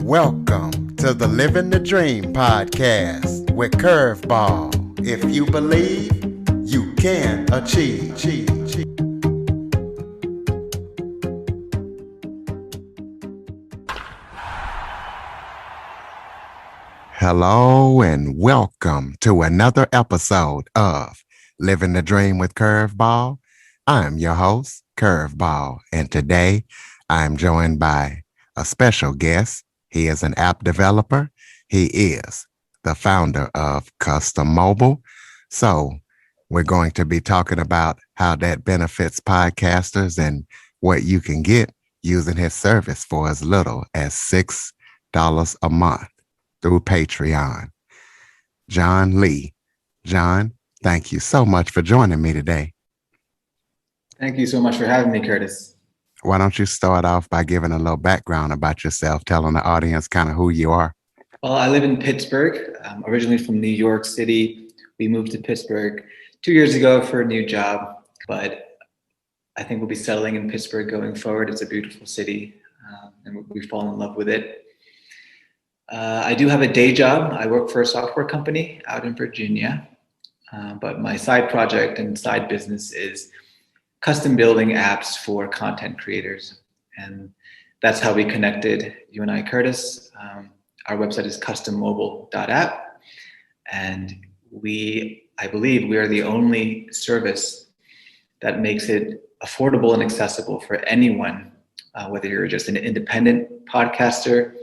Welcome to the Living the Dream podcast with Curveball. If you believe, you can achieve. Hello and welcome to another episode of Living the Dream with Curveball. I'm your host, Curveball, and today I'm joined by a special guest. He is an app developer. He is the founder of Custom Mobile. So we're going to be talking about how that benefits podcasters and what you can get using his service for as little as $6 a month through Patreon. John Lee. John, thank you so much for joining me today. Thank you so much for having me, Curtis. Why don't you start off by giving a little background about yourself, telling the audience kind of who you are? Well, I live in Pittsburgh. I'm originally from New York City. We moved to Pittsburgh 2 years ago for a new job, but I think we'll be settling in Pittsburgh going forward. It's a beautiful city, and we've fallen in love with it. I do have a day job. I work for a software company out in Virginia, but my side project and side business is custom building apps for content creators. And that's how we connected, you and I, Curtis. Our website is custommobile.app. And I believe we are the only service that makes it affordable and accessible for anyone, whether you're just an independent podcaster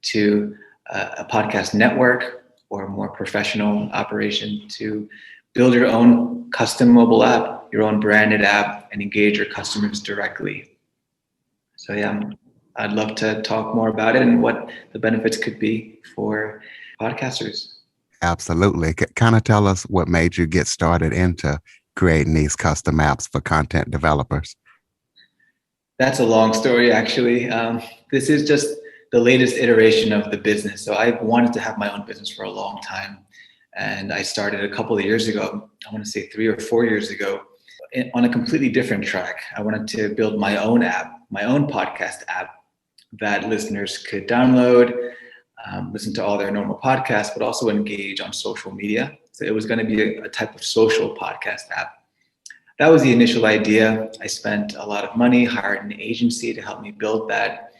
to a podcast network or a more professional operation, to build your own custom mobile app, your own branded app, and engage your customers directly. So yeah, I'd love to talk more about it and what the benefits could be for podcasters. Absolutely. Kind of tell us what made you get started into creating these custom apps for content developers. That's a long story, actually. This is just the latest iteration of the business. So I wanted to have my own business for a long time. And I started a couple of years ago, I want to say 3 or 4 years ago, on a completely different track. I wanted to build my own app, my own podcast app that listeners could download, listen to all their normal podcasts, but also engage on social media. So it was going to be a type of social podcast app. That was the initial idea. I spent a lot of money, hired an agency to help me build that.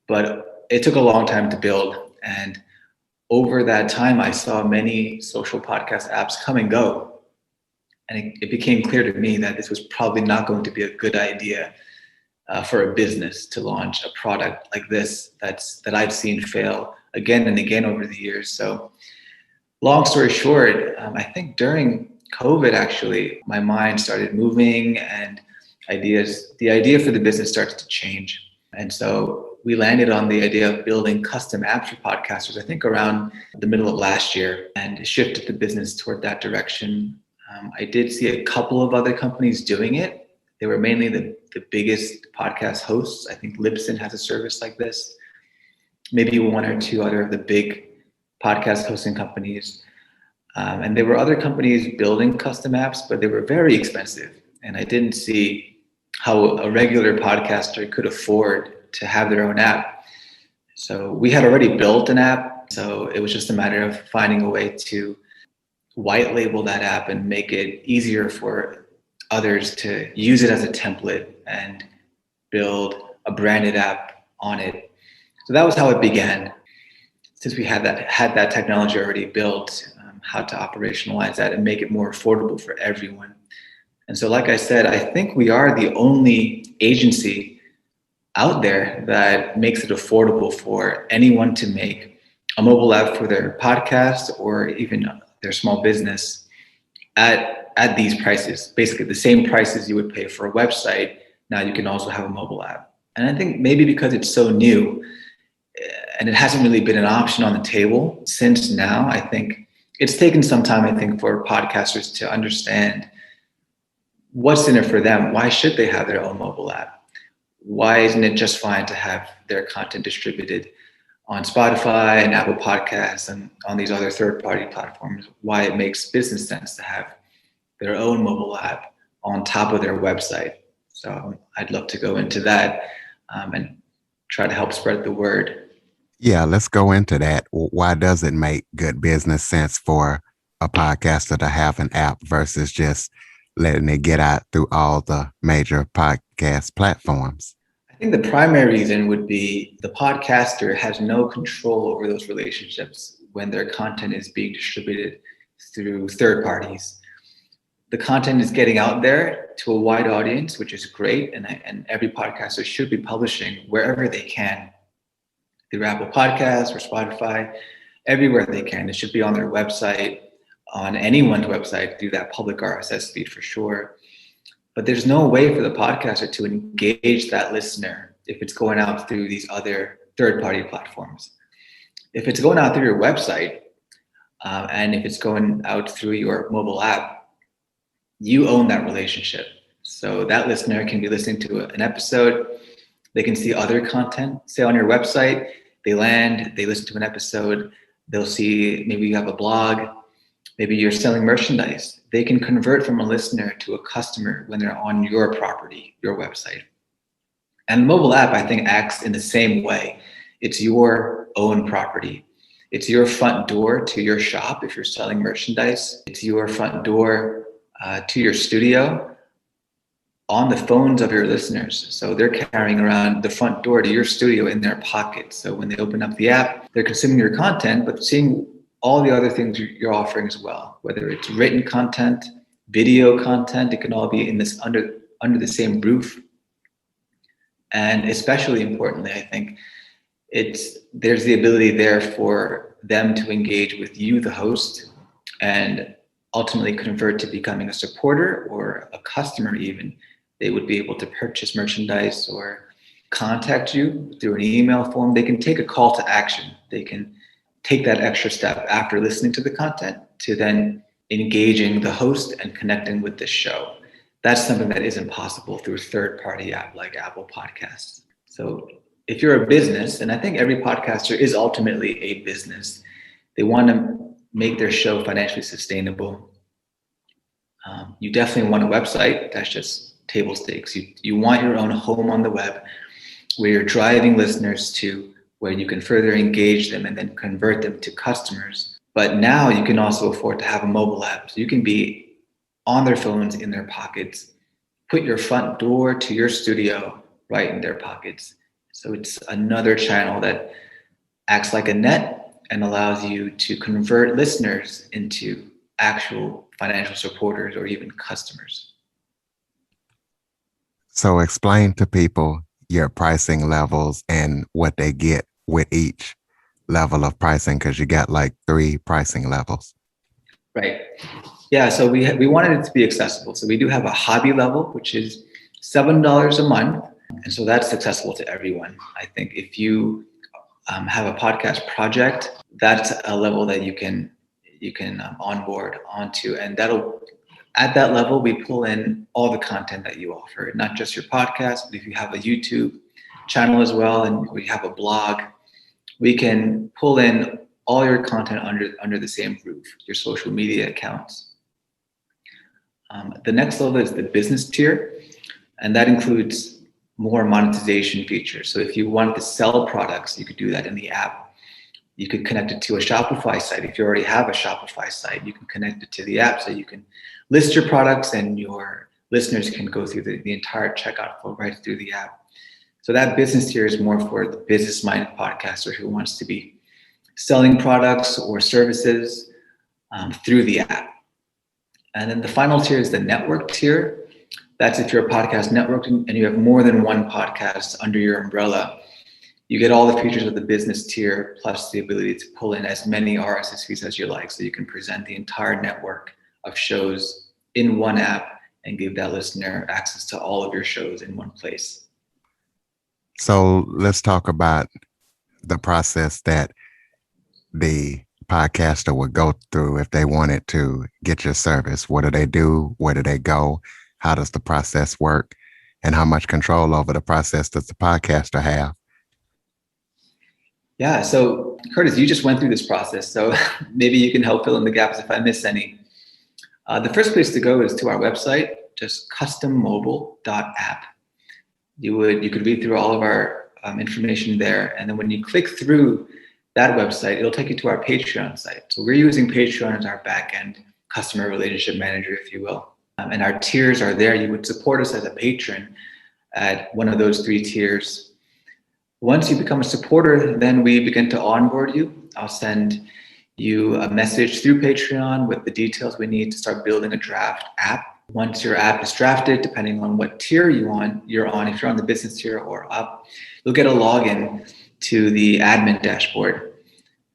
But it took a long time to build. And over that time, I saw many social podcast apps come and go. And it became clear to me that this was probably not going to be a good idea for a business to launch a product like this that I've seen fail again and again over the years. So long story short, I think during COVID, actually, my mind started moving and the idea for the business started to change. And so we landed on the idea of building custom apps for podcasters, I think around the middle of last year, and shifted the business toward that direction. I did see a couple of other companies doing it. They were mainly the biggest podcast hosts. I think Libsyn has a service like this. Maybe one or two other of the big podcast hosting companies. And there were other companies building custom apps, but they were very expensive. And I didn't see how a regular podcaster could afford to have their own app. So we had already built an app. So it was just a matter of finding a way to white label that app and make it easier for others to use it as a template and build a branded app on it. So that was how it began. Since we had that technology already built, how to operationalize that and make it more affordable for everyone. And so, like I said, I think we are the only agency out there that makes it affordable for anyone to make a mobile app for their podcast or even their small business at these prices. Basically, the same prices you would pay for a website. Now you can also have a mobile app. And I think maybe because it's so new and it hasn't really been an option on the table since now, I think it's taken some time, I think, for podcasters to understand what's in it for them. Why should they have their own mobile app? Why isn't it just fine to have their content distributed on Spotify and Apple Podcasts and on these other third-party platforms? Why it makes business sense to have their own mobile app on top of their website. So I'd love to go into that and try to help spread the word. Yeah, let's go into that. Why does it make good business sense for a podcaster to have an app versus just letting it get out through all the major podcast platforms? I think the primary reason would be the podcaster has no control over those relationships when their content is being distributed through third parties. The content is getting out there to a wide audience, which is great, and every podcaster should be publishing wherever they can, through Apple Podcasts or Spotify, everywhere they can. It should be on their website, on anyone's website, through that public RSS feed for sure. But there's no way for the podcaster to engage that listener if it's going out through these other third-party platforms. If it's going out through your website, and if it's going out through your mobile app, you own that relationship. So that listener can be listening to an episode. They can see other content, say on your website. They land, they listen to an episode. They'll see maybe you have a blog, maybe you're selling merchandise. They can convert from a listener to a customer when they're on your property, your website. And the mobile app, I think, acts in the same way. It's your own property. It's your front door to your shop if you're selling merchandise. It's your front door to your studio on the phones of your listeners. So they're carrying around the front door to your studio in their pocket. So when they open up the app, they're consuming your content, but seeing all the other things you're offering as well, whether it's written content, video content, it can all be in this under the same roof. And especially importantly, I think there's the ability there for them to engage with you, the host, and ultimately convert to becoming a supporter or a customer even. They would be able to purchase merchandise or contact you through an email form. They can take a call to action. They can take that extra step after listening to the content to then engaging the host and connecting with the show. That's something that isn't possible through a third-party app like Apple Podcasts. So if you're a business, and I think every podcaster is ultimately a business, they want to make their show financially sustainable. You definitely want a website. That's just table stakes. You want your own home on the web where you're driving listeners to, where you can further engage them and then convert them to customers. But now you can also afford to have a mobile app. So you can be on their phones, in their pockets, put your front door to your studio right in their pockets. So it's another channel that acts like a net and allows you to convert listeners into actual financial supporters or even customers. So explain to people your pricing levels and what they get with each level of pricing, because you got like 3 pricing levels. Right. Yeah, so we wanted it to be accessible. So we do have a hobby level, which is $7 a month. And so that's accessible to everyone. I think if you have a podcast project, that's a level that you can onboard onto. And at that level, we pull in all the content that you offer, not just your podcast, but if you have a YouTube channel as well, and we have a blog, we can pull in all your content under the same roof, your social media accounts. The next level is the business tier, and that includes more monetization features. So if you wanted to sell products, you could do that in the app. You could connect it to a Shopify site. If you already have a Shopify site, you can connect it to the app so you can list your products and your listeners can go through the entire checkout flow right through the app. So that business tier is more for the business-minded podcaster who wants to be selling products or services through the app. And then the final tier is the network tier. That's if you're a podcast network and you have more than one podcast under your umbrella. You get all the features of the business tier, plus the ability to pull in as many RSS feeds as you like, so you can present the entire network of shows in one app and give that listener access to all of your shows in one place. So let's talk about the process that the podcaster would go through if they wanted to get your service. What do they do? Where do they go? How does the process work? And how much control over the process does the podcaster have? Yeah, so Curtis, you just went through this process, so maybe you can help fill in the gaps if I miss any. The first place to go is to our website, just custommobile.app. You could read through all of our information there. And then when you click through that website, it'll take you to our Patreon site. So we're using Patreon as our back-end customer relationship manager, if you will. And our tiers are there. You would support us as a patron at one of those 3 tiers. Once you become a supporter, then we begin to onboard you. I'll send you a message through Patreon with the details we need to start building a draft app. Once your app is drafted, depending on what tier you're on, if you're on the business tier or up, you'll get a login to the admin dashboard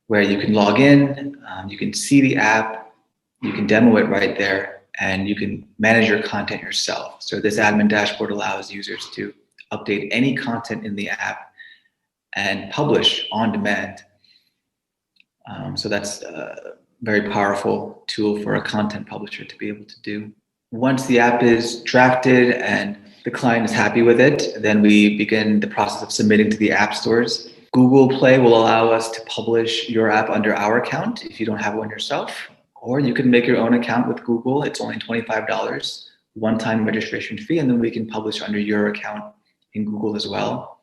where you can log in, you can see the app, you can demo it right there, and you can manage your content yourself. So this admin dashboard allows users to update any content in the app and publish on demand. So that's a very powerful tool for a content publisher to be able to do. Once the app is drafted and the client is happy with it, then we begin the process of submitting to the app stores. Google Play will allow us to publish your app under our account if you don't have one yourself, or you can make your own account with Google. It's only $25, one-time registration fee, and then we can publish under your account in Google as well.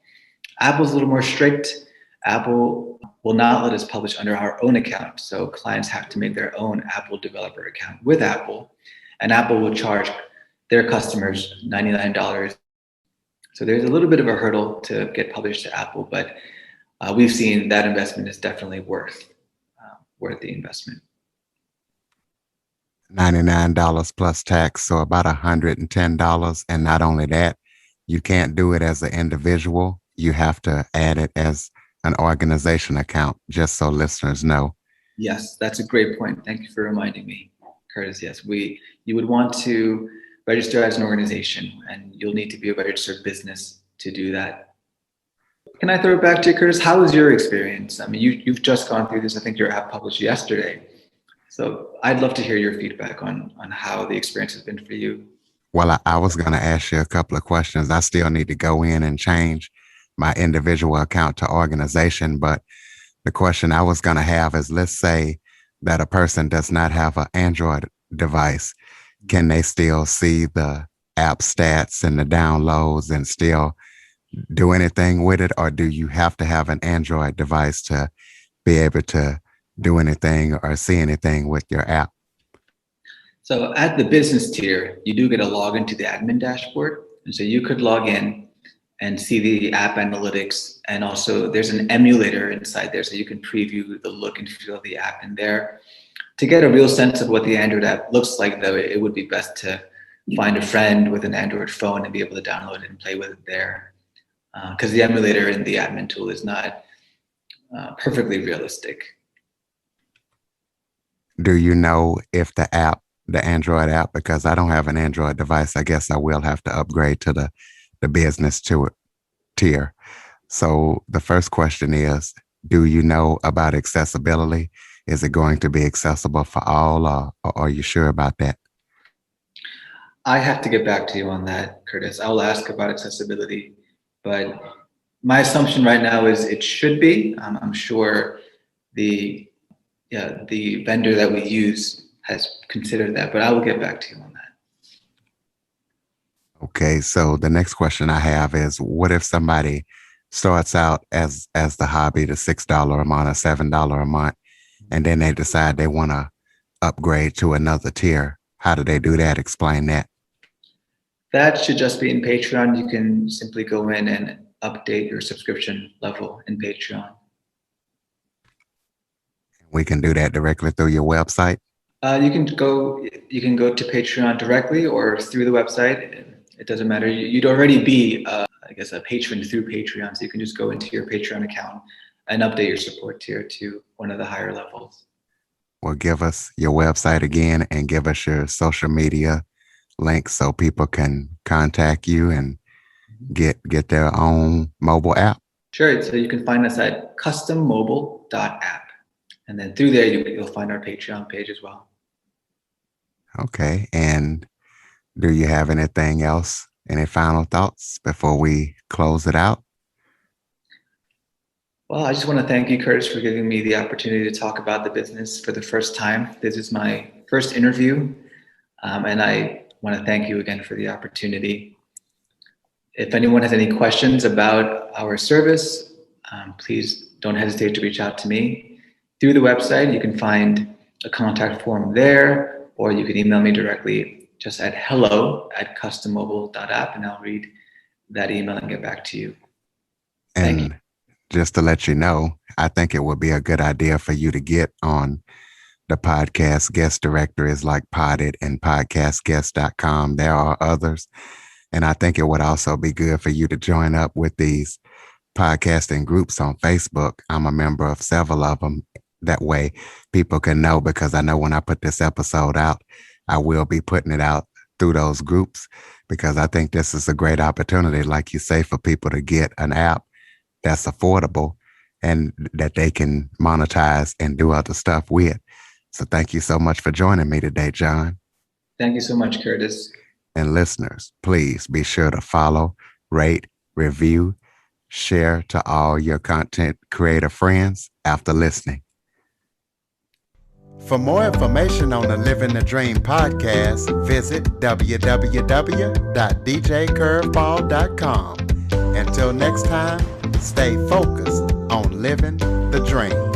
Apple's a little more strict. Apple will not let us publish under our own account. So clients have to make their own Apple developer account with Apple, and Apple will charge their customers $99. So there's a little bit of a hurdle to get published to Apple, but we've seen that investment is definitely worth the investment. $99 plus tax, so about $110. And not only that, you can't do it as an individual. You have to add it as an organization account, just so listeners know. Yes, that's a great point. Thank you for reminding me, Curtis. Yes, you would want to register as an organization, and you'll need to be a registered business to do that. Can I throw it back to you, Curtis? How was your experience? I mean, you've just gone through this. I think your app published yesterday. So I'd love to hear your feedback on how the experience has been for you. Well, I was going to ask you a couple of questions. I still need to go in and change my individual account to organization. But the question I was going to have is, let's say that a person does not have an Android device. Can they still see the app stats and the downloads and still do anything with it? Or do you have to have an Android device to be able to do anything or see anything with your app? So at the business tier, you do get a login to the admin dashboard. And so you could log in and see the app analytics. And also there's an emulator inside there, so you can preview the look and feel of the app in there. To get a real sense of what the Android app looks like, though, it would be best to find a friend with an Android phone and be able to download it and play with it there. Because the emulator in the admin tool is not perfectly realistic. Do you know if the Android app, because I don't have an Android device, I guess I will have to upgrade to the business tier. So the first question is, do you know about accessibility? Is it going to be accessible for all, or are you sure about that? I have to get back to you on that, Curtis. I'll ask about accessibility, but my assumption right now is it should be. I'm sure the vendor that we use has considered that, but I will get back to you on that. Okay, so the next question I have is, what if somebody starts out as the hobby, the $6 a month or $7 a month, and then they decide they want to upgrade to another tier? How do they do that? Explain that. That should just be in Patreon. You can simply go in and update your subscription level in Patreon. We can do that directly through your website? You can go to Patreon directly or through the website. It doesn't matter. You'd already be, I guess, a patron through Patreon. So you can just go into your Patreon account and update your support tier to one of the higher levels. Well, give us your website again and give us your social media links so people can contact you and get their own mobile app. Sure. So you can find us at custommobile.app. And then through there, you'll find our Patreon page as well. Okay. And do you have anything else? Any final thoughts before we close it out? Well, I just want to thank you, Curtis, for giving me the opportunity to talk about the business for the first time. This is my first interview, and I want to thank you again for the opportunity. If anyone has any questions about our service, please don't hesitate to reach out to me through the website. You can find a contact form there, or you can email me directly just at hello@custommobile.app, and I'll read that email and get back to you. Thank you. And just to let you know, I think it would be a good idea for you to get on the podcast guest directories like Podded and podcastguest.com. There are others. And I think it would also be good for you to join up with these podcasting groups on Facebook. I'm a member of several of them. That way people can know, because I know when I put this episode out, I will be putting it out through those groups, because I think this is a great opportunity, like you say, for people to get an app that's affordable and that they can monetize and do other stuff with. So thank you so much for joining me today, John. Thank you so much, Curtis. And listeners, please be sure to follow, rate, review, share to all your content creator friends after listening. For more information on the Living the Dream podcast, visit www.djcurveball.com. Until next time, stay focused on living the dream.